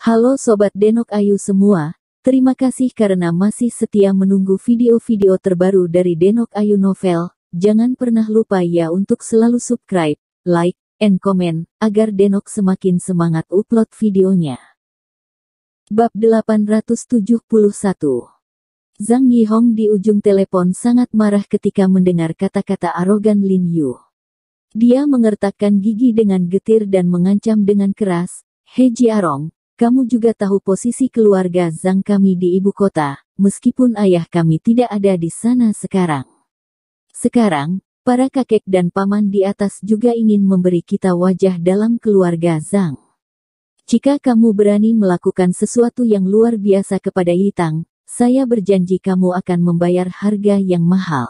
Halo Sobat Denok Ayu semua, terima kasih karena masih setia menunggu video-video terbaru dari Denok Ayu Novel. Jangan pernah lupa ya untuk selalu subscribe, like, and comment, agar Denok semakin semangat upload videonya. Bab 871. Zhang Yihong di ujung telepon sangat marah ketika mendengar kata-kata arogan Lin Yu. Dia mengertakkan gigi dengan getir dan mengancam dengan keras, "He Jiarong, kamu juga tahu posisi keluarga Zhang kami di ibu kota, meskipun ayah kami tidak ada di sana sekarang. Sekarang, para kakek dan paman di atas juga ingin memberi kita wajah dalam keluarga Zhang. Jika kamu berani melakukan sesuatu yang luar biasa kepada Yitang, saya berjanji kamu akan membayar harga yang mahal."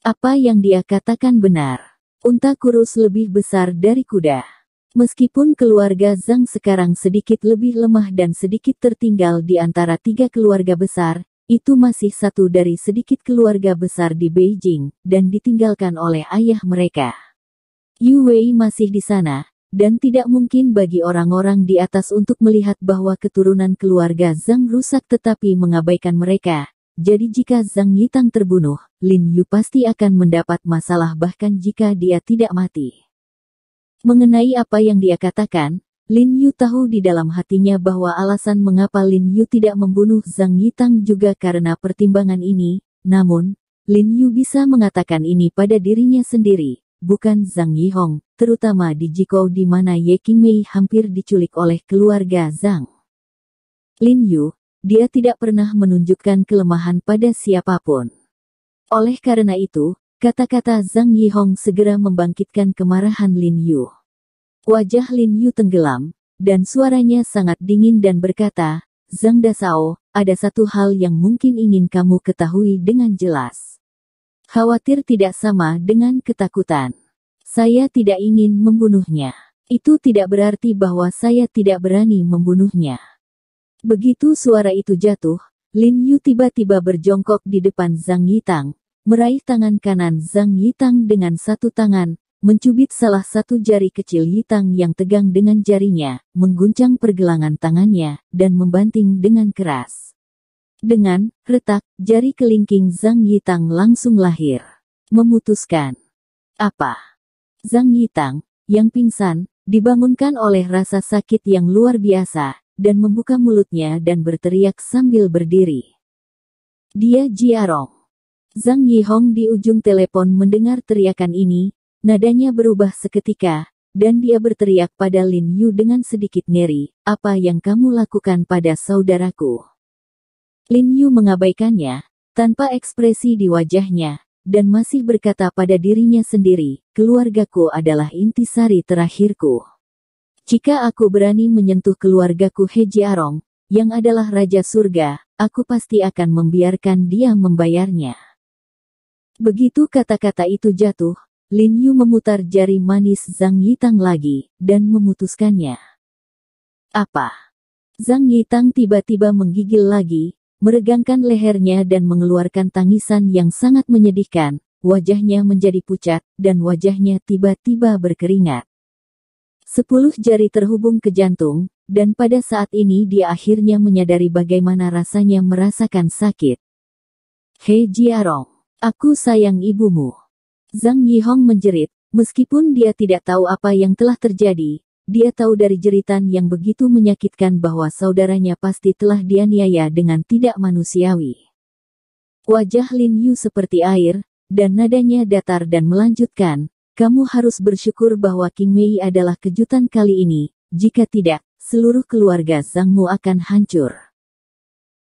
Apa yang dia katakan benar. Unta kurus lebih besar dari kuda. Meskipun keluarga Zhang sekarang sedikit lebih lemah dan sedikit tertinggal di antara tiga keluarga besar, itu masih satu dari sedikit keluarga besar di Beijing, dan ditinggalkan oleh ayah mereka. Yu Wei masih di sana, dan tidak mungkin bagi orang-orang di atas untuk melihat bahwa keturunan keluarga Zhang rusak tetapi mengabaikan mereka. Jadi jika Zhang Yitang terbunuh, Lin Yu pasti akan mendapat masalah bahkan jika dia tidak mati. Mengenai apa yang dia katakan, Lin Yu tahu di dalam hatinya bahwa alasan mengapa Lin Yu tidak membunuh Zhang Yitang juga karena pertimbangan ini, namun, Lin Yu bisa mengatakan ini pada dirinya sendiri, bukan Zhang Yihong, terutama di Jikou di mana Ye Qingmei hampir diculik oleh keluarga Zhang. Lin Yu, dia tidak pernah menunjukkan kelemahan pada siapapun. Oleh karena itu, kata-kata Zhang Yihong segera membangkitkan kemarahan Lin Yu. Wajah Lin Yu tenggelam, dan suaranya sangat dingin dan berkata, "Zhang Dasao, ada satu hal yang mungkin ingin kamu ketahui dengan jelas. Khawatir tidak sama dengan ketakutan. Saya tidak ingin membunuhnya. Itu tidak berarti bahwa saya tidak berani membunuhnya." Begitu suara itu jatuh, Lin Yu tiba-tiba berjongkok di depan Zhang Yitang, meraih tangan kanan Zhang Yitang dengan satu tangan, mencubit salah satu jari kecil Yitang yang tegang dengan jarinya, mengguncang pergelangan tangannya, dan membanting dengan keras. Dengan retak, jari kelingking Zhang Yitang langsung lahir. Memutuskan. Apa? Zhang Yitang, yang pingsan, dibangunkan oleh rasa sakit yang luar biasa, dan membuka mulutnya dan berteriak sambil berdiri. "Dia Jiarong." Zhang Yihong di ujung telepon mendengar teriakan ini, nadanya berubah seketika, dan dia berteriak pada Lin Yu dengan sedikit ngeri, "Apa yang kamu lakukan pada saudaraku?" Lin Yu mengabaikannya, tanpa ekspresi di wajahnya, dan masih berkata pada dirinya sendiri, "Keluargaku adalah intisari terakhirku. Jika aku berani menyentuh keluargaku He Jiarong, yang adalah Raja Surga, aku pasti akan membiarkan dia membayarnya." Begitu kata-kata itu jatuh, Lin Yu memutar jari manis Zhang Yitang lagi, dan memutuskannya. "Apa?" Zhang Yitang tiba-tiba menggigil lagi, meregangkan lehernya dan mengeluarkan tangisan yang sangat menyedihkan, wajahnya menjadi pucat, dan wajahnya tiba-tiba berkeringat. 10 jari terhubung ke jantung, dan pada saat ini dia akhirnya menyadari bagaimana rasanya merasakan sakit. "He Jiarong, aku sayang ibumu." Zhang Yihong menjerit, meskipun dia tidak tahu apa yang telah terjadi, dia tahu dari jeritan yang begitu menyakitkan bahwa saudaranya pasti telah dianiaya dengan tidak manusiawi. Wajah Lin Yu seperti air, dan nadanya datar dan melanjutkan, "Kamu harus bersyukur bahwa Qingmei adalah kejutan kali ini, jika tidak, seluruh keluarga Zhangmu akan hancur."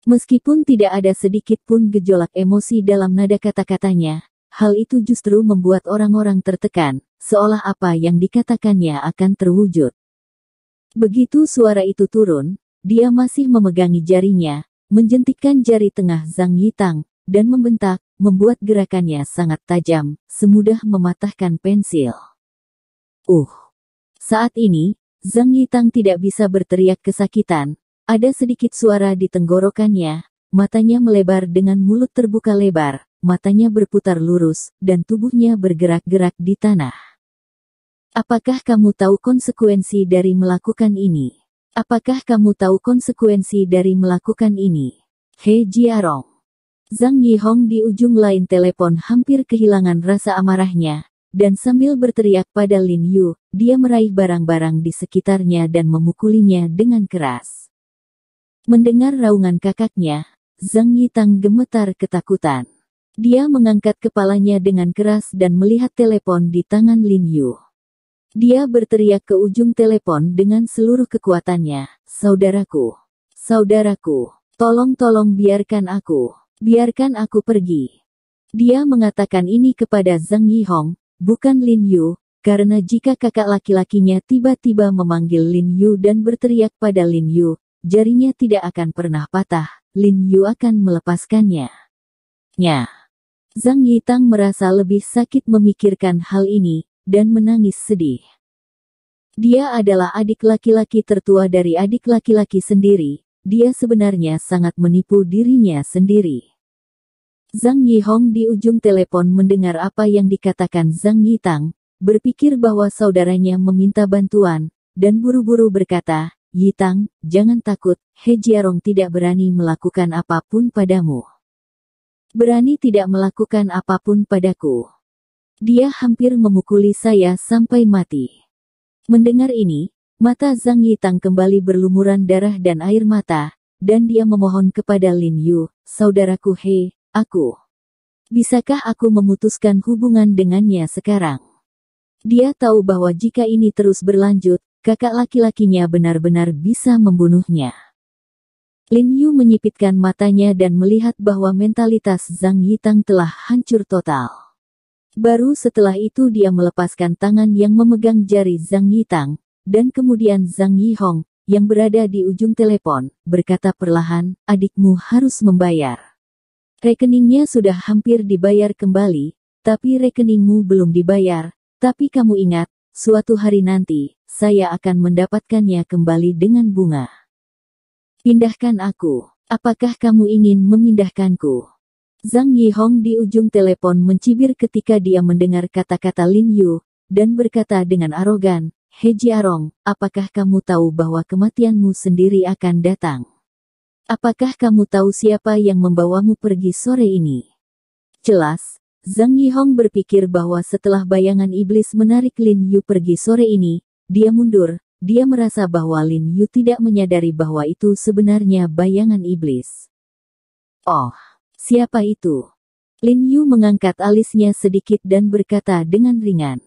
Meskipun tidak ada sedikit pun gejolak emosi dalam nada kata-katanya, hal itu justru membuat orang-orang tertekan, seolah apa yang dikatakannya akan terwujud. Begitu suara itu turun, dia masih memegangi jarinya, menjentikkan jari tengah Zhang Yitang, dan membentak, membuat gerakannya sangat tajam, semudah mematahkan pensil. Saat ini, Zhang Yitang tidak bisa berteriak kesakitan, ada sedikit suara di tenggorokannya, matanya melebar dengan mulut terbuka lebar, matanya berputar lurus, dan tubuhnya bergerak-gerak di tanah. "Apakah kamu tahu konsekuensi dari melakukan ini?" Apakah kamu tahu konsekuensi dari melakukan ini? He Jiarong. Zhang Yihong di ujung lain telepon hampir kehilangan rasa amarahnya, dan sambil berteriak pada Lin Yu, dia meraih barang-barang di sekitarnya dan memukulinya dengan keras. Mendengar raungan kakaknya, Zhang Yitang gemetar ketakutan. Dia mengangkat kepalanya dengan keras dan melihat telepon di tangan Lin Yu. Dia berteriak ke ujung telepon dengan seluruh kekuatannya, "Saudaraku! Saudaraku! Tolong biarkan aku! Biarkan aku pergi." Dia mengatakan ini kepada Zhang Yihong, bukan Lin Yu, karena jika kakak laki-lakinya tiba-tiba memanggil Lin Yu dan berteriak pada Lin Yu, jarinya tidak akan pernah patah, Lin Yu akan melepaskannya. Zhang Yitang merasa lebih sakit memikirkan hal ini, dan menangis sedih. Dia adalah adik laki-laki tertua dari adik laki-laki sendiri, dia sebenarnya sangat menipu dirinya sendiri. Zhang Yihong di ujung telepon mendengar apa yang dikatakan Zhang Yitang, berpikir bahwa saudaranya meminta bantuan, dan buru-buru berkata, "Yitang, jangan takut, He Jiarong tidak berani melakukan apapun padamu. Berani tidak melakukan apapun padaku. Dia hampir memukuli saya sampai mati." Mendengar ini, mata Zhang Yitang kembali berlumuran darah dan air mata, dan dia memohon kepada Lin Yu, "Saudaraku He, bisakah aku memutuskan hubungan dengannya sekarang?" Dia tahu bahwa jika ini terus berlanjut, kakak laki-lakinya benar-benar bisa membunuhnya. Lin Yu menyipitkan matanya dan melihat bahwa mentalitas Zhang Yitang telah hancur total. Baru setelah itu dia melepaskan tangan yang memegang jari Zhang Yitang, dan kemudian Zhang Yihong, yang berada di ujung telepon, berkata perlahan, "Adikmu harus membayar. Rekeningnya sudah hampir dibayar kembali, tapi rekeningmu belum dibayar, tapi kamu ingat, suatu hari nanti, saya akan mendapatkannya kembali dengan bunga. Pindahkan aku. Apakah kamu ingin memindahkanku?" Zhang Yihong di ujung telepon mencibir ketika dia mendengar kata-kata Lin Yu, dan berkata dengan arogan, "He Jiarong, apakah kamu tahu bahwa kematianmu sendiri akan datang? Apakah kamu tahu siapa yang membawamu pergi sore ini?" Jelas, Zhang Yihong berpikir bahwa setelah bayangan iblis menarik Lin Yu pergi sore ini, dia mundur, dia merasa bahwa Lin Yu tidak menyadari bahwa itu sebenarnya bayangan iblis. "Oh, siapa itu?" Lin Yu mengangkat alisnya sedikit dan berkata dengan ringan.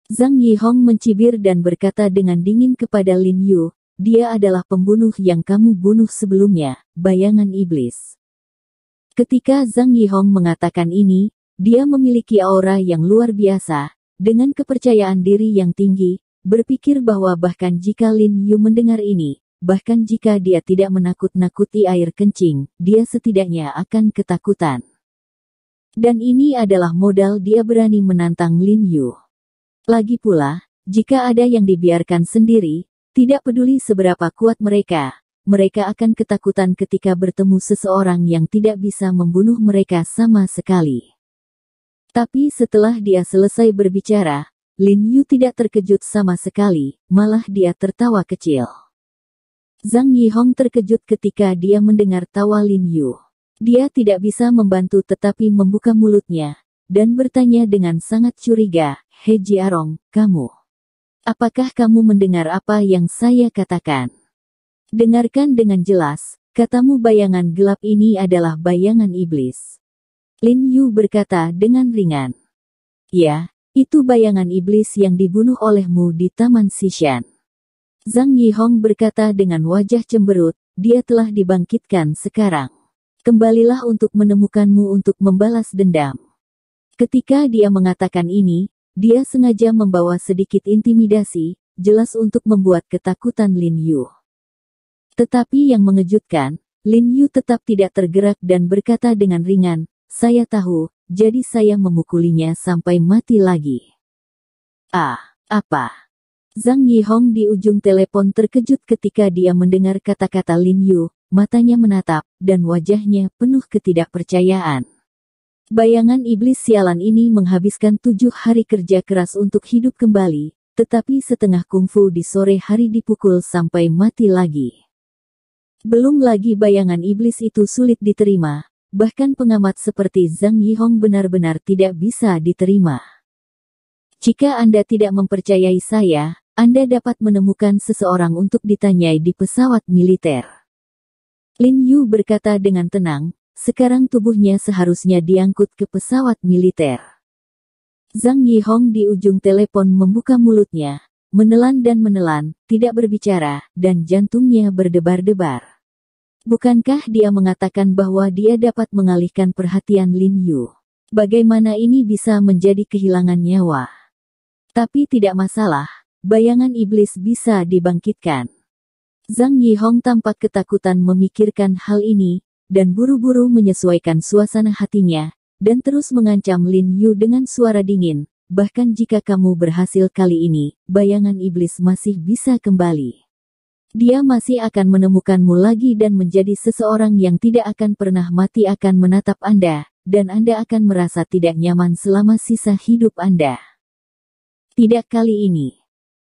Zhang Yihong mencibir dan berkata dengan dingin kepada Lin Yu, "Dia adalah pembunuh yang kamu bunuh sebelumnya, bayangan iblis." Ketika Zhang Yihong mengatakan ini, dia memiliki aura yang luar biasa, dengan kepercayaan diri yang tinggi, berpikir bahwa bahkan jika Lin Yu mendengar ini, bahkan jika dia tidak menakut-nakuti air kencing, dia setidaknya akan ketakutan. Dan ini adalah modal dia berani menantang Lin Yu. Lagi pula, jika ada yang dibiarkan sendiri, tidak peduli seberapa kuat mereka akan ketakutan ketika bertemu seseorang yang tidak bisa membunuh mereka sama sekali. Tapi setelah dia selesai berbicara, Lin Yu tidak terkejut sama sekali, malah dia tertawa kecil. Zhang Yihong terkejut ketika dia mendengar tawa Lin Yu. Dia tidak bisa membantu tetapi membuka mulutnya, dan bertanya dengan sangat curiga, "He Jiarong, apakah kamu mendengar apa yang saya katakan?" "Dengarkan dengan jelas, katamu bayangan gelap ini adalah bayangan iblis." Lin Yu berkata dengan ringan. "Ya, itu bayangan iblis yang dibunuh olehmu di Taman Xishan." Zhang Yihong berkata dengan wajah cemberut, "Dia telah dibangkitkan sekarang. Kembalilah untuk menemukanmu untuk membalas dendam." Ketika dia mengatakan ini, dia sengaja membawa sedikit intimidasi, jelas untuk membuat ketakutan Lin Yu. Tetapi yang mengejutkan, Lin Yu tetap tidak tergerak dan berkata dengan ringan, "Saya tahu, jadi saya memukulinya sampai mati lagi." Apa? Zhang Yihong di ujung telepon terkejut ketika dia mendengar kata-kata Lin Yu, matanya menatap, dan wajahnya penuh ketidakpercayaan. Bayangan iblis sialan ini menghabiskan 7 hari kerja keras untuk hidup kembali, tetapi setengah kungfu di sore hari dipukul sampai mati lagi. Belum lagi bayangan iblis itu sulit diterima, bahkan pengamat seperti Zhang Yihong benar-benar tidak bisa diterima. Jika Anda tidak mempercayai saya, Anda dapat menemukan seseorang untuk ditanyai di pesawat militer. Lin Yu berkata dengan tenang, sekarang tubuhnya seharusnya diangkut ke pesawat militer. Zhang Yihong di ujung telepon membuka mulutnya, menelan dan menelan, tidak berbicara, dan jantungnya berdebar-debar. Bukankah dia mengatakan bahwa dia dapat mengalihkan perhatian Lin Yu? Bagaimana ini bisa menjadi kehilangan nyawa? Tapi tidak masalah, bayangan iblis bisa dibangkitkan. Zhang Yihong tampak ketakutan memikirkan hal ini, dan buru-buru menyesuaikan suasana hatinya, dan terus mengancam Lin Yu dengan suara dingin, bahkan jika kamu berhasil kali ini, bayangan iblis masih bisa kembali. Dia masih akan menemukanmu lagi dan menjadi seseorang yang tidak akan pernah mati akan menatap Anda, dan Anda akan merasa tidak nyaman selama sisa hidup Anda. Tidak kali ini.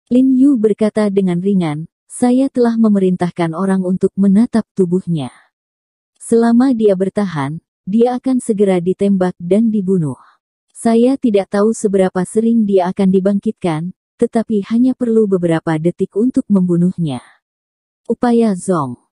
Lin Yu berkata dengan ringan, saya telah memerintahkan orang untuk menatap tubuhnya. Selama dia bertahan, dia akan segera ditembak dan dibunuh. Saya tidak tahu seberapa sering dia akan dibangkitkan, tetapi hanya perlu beberapa detik untuk membunuhnya. Upaya Zong.